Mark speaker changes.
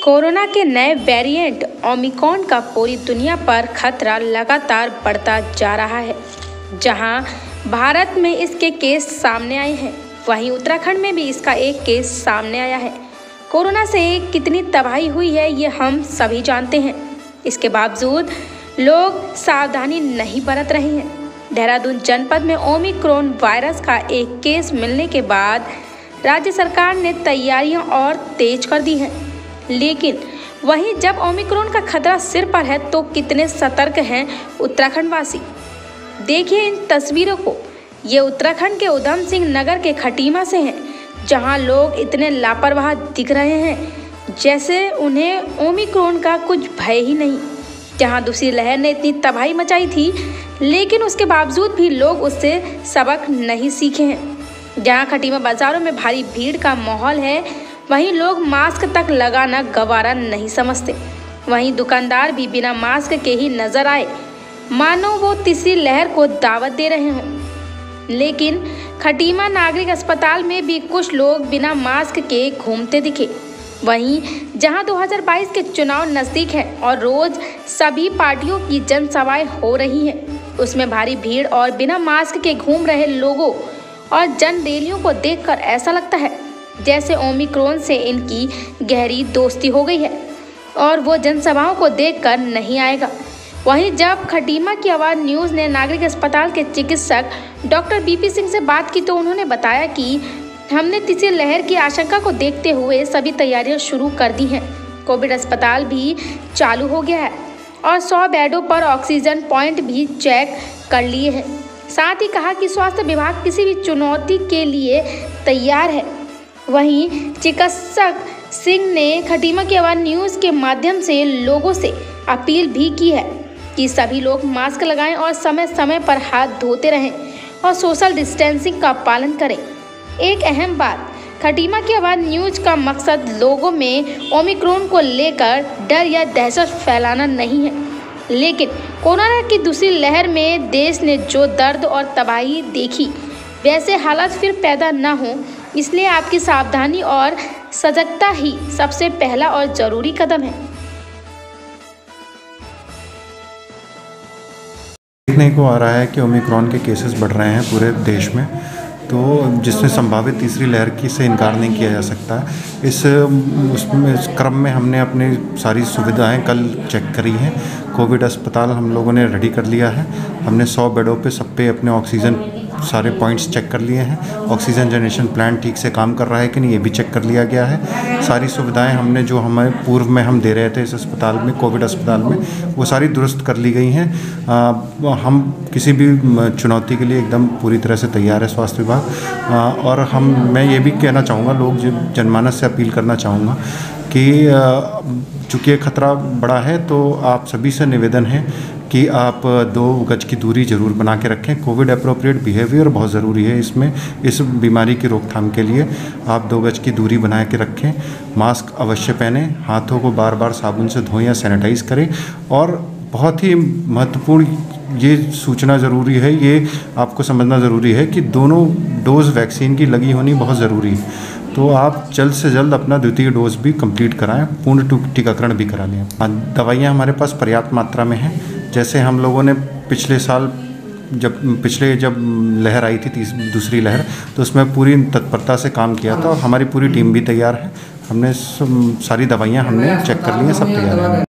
Speaker 1: Corona के नए variant Omicron का पूरी दुनिया पर खतरा लगातार बढ़ता जा रहा है। जहां भारत में इसके केस सामने आए हैं, वहीं उत्तराखंड में भी इसका एक केस सामने आया है। कोरोना से कितनी तबाही हुई है ये हम सभी जानते हैं। इसके बावजूद लोग सावधानी नहीं बरत रहे हैं। देहरादून जनपद में ओमिक्रॉन वायरस का एक केस मिलने के बाद राज्य सरकार ने तैयारियां और तेज कर दी हैं। लेकिन वहीं जब ओमिक्रॉन का खतरा सिर पर है तो कितने सतर्क हैं उत्तराखंड वासी। देखिए इन तस्वीरों को। ये उत्तराखंड के उधम सिंह नगर के खटीमा से हैं, जहां लोग इतने लापरवाह दिख रहे हैं जैसे उन्हें ओमिक्रॉन का कुछ भय ही नहीं। जहां दूसरी लहर ने इतनी तबाही मचाई थी, लेकिन उसके बावजूद भी लोग उससे सबक नहीं सीखे हैं। जहां खटीमा बाजारों में भारी भीड़ का माहौल है, वहीं लोग मास्क तक लगाना गवारा नहीं समझते। वहीं दुकानदार भी बिना मास्क के ही नजर आए, मानो वो तीसरी लहर को दावत दे रहे हों। लेकिन खटीमा नागरिक अस्पताल में भी कुछ लोग बिना मास्क के घूमते दिखे। वहीं जहां 2022 के चुनाव नज़दीक है और रोज सभी पार्टियों की जनसभाएं हो रही हैं, उसमें भारी भीड़ और बिना मास्क के घूम रहे लोगों और जन रैलियों को देखकर ऐसा लगता है जैसे ओमिक्रॉन से इनकी गहरी दोस्ती हो गई है और वो जनसभाओं को देखकर नहीं आएगा। वहीं जब खटीमा की आवाज़ न्यूज़ ने नागरिक अस्पताल के चिकित्सक डॉक्टर बीपी सिंह से बात की तो उन्होंने बताया कि हमने तीसरी लहर की आशंका को देखते हुए सभी तैयारियां शुरू कर दी हैं। कोविड अस्पताल भी चालू हो गया है और 100 बेडों पर ऑक्सीजन पॉइंट भी चेक कर लिए हैं। साथ ही कहा कि स्वास्थ्य विभाग किसी भी चुनौती के लिए तैयार है। वहीं चिकित्सक सिंह ने खटीमा की आवाज़ न्यूज़ के माध्यम से लोगों से अपील भी की है कि सभी लोग मास्क लगाएं और समय समय पर हाथ धोते रहें और सोशल डिस्टेंसिंग का पालन करें। एक अहम बात, खटीमा की आवाज़ न्यूज़ का मकसद लोगों में ओमिक्रॉन को लेकर डर या दहशत फैलाना नहीं है, लेकिन कोरोना की दूसरी लहर में देश ने जो दर्द और तबाही देखी, वैसे हालात फिर पैदा न हो, इसलिए आपकी सावधानी और सजगता ही सबसे पहला और ज़रूरी कदम है।
Speaker 2: देखने को आ रहा है कि ओमिक्रॉन के केसेस बढ़ रहे हैं पूरे देश में, तो जिसमें संभावित तीसरी लहर की से इनकार नहीं किया जा सकता है। इस क्रम में हमने अपनी सारी सुविधाएं कल चेक करी हैं। कोविड अस्पताल हम लोगों ने रेडी कर लिया है। हमने 100 बेडों पे सब पे अपने ऑक्सीजन सारे पॉइंट्स चेक कर लिए हैं। ऑक्सीजन जनरेशन प्लांट ठीक से काम कर रहा है कि नहीं, ये भी चेक कर लिया गया है। सारी सुविधाएं हमने जो हमें पूर्व में हम दे रहे थे इस अस्पताल में, कोविड अस्पताल में, वो सारी दुरुस्त कर ली गई हैं। हम किसी भी चुनौती के लिए एकदम पूरी तरह से तैयार है स्वास्थ्य विभाग। और मैं ये भी कहना चाहूँगा, लोग जनमानस से अपील करना चाहूँगा कि चूँकि ये खतरा बड़ा है तो आप सभी से निवेदन है कि आप 2 गज की दूरी ज़रूर बना के रखें। कोविड अप्रोप्रिएट बिहेवियर बहुत ज़रूरी है इसमें, इस बीमारी की रोकथाम के लिए आप 2 गज की दूरी बना के रखें। मास्क अवश्य पहनें, हाथों को बार बार साबुन से धोएं या सैनिटाइज करें। और बहुत ही महत्वपूर्ण ये सूचना ज़रूरी है, ये आपको समझना ज़रूरी है कि दोनों डोज वैक्सीन की लगी होनी बहुत ज़रूरी है। तो आप जल्द से जल्द अपना द्वितीय डोज भी कंप्लीट कराएं, पूर्ण टीकाकरण भी करा लें। दवाइयाँ हमारे पास पर्याप्त मात्रा में हैं। जैसे हम लोगों ने पिछले साल जब लहर आई थी दूसरी लहर, तो उसमें पूरी तत्परता से काम किया था और हमारी पूरी टीम भी तैयार है। हमने सारी दवाइयाँ हमने चेक कर ली हैं, सब तैयार हैं।